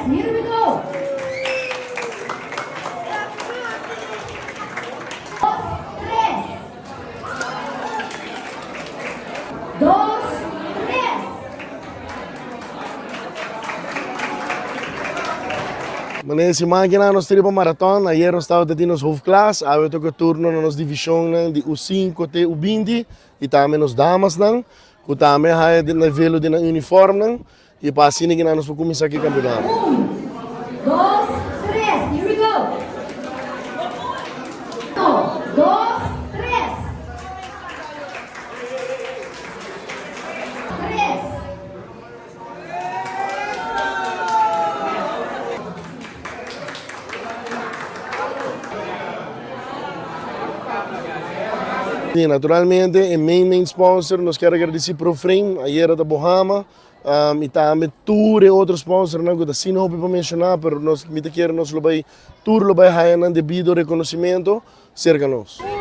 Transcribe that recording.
Here we go. Dos, tres. Wanneer si máquina nos tira para maratón, ayer nós estava tendo nos hoofdklasse, aí eu turno na nossa divisão de U5 até U20 e também nos damas não, que também há de nível de uniforma e para assim que nós vamos começar aqui campeonato. Dos, tres. Here we go. Dos, tres. Tres. Sim, naturalmente, o main sponsor, nós queremos agradecer para o Frame, a Era da Bohama, e também todos os outros sponsors, não que assim não para mencionar, mas nós queremos nós vai tudo vai ganhar devido reconhecimento cerca de nós.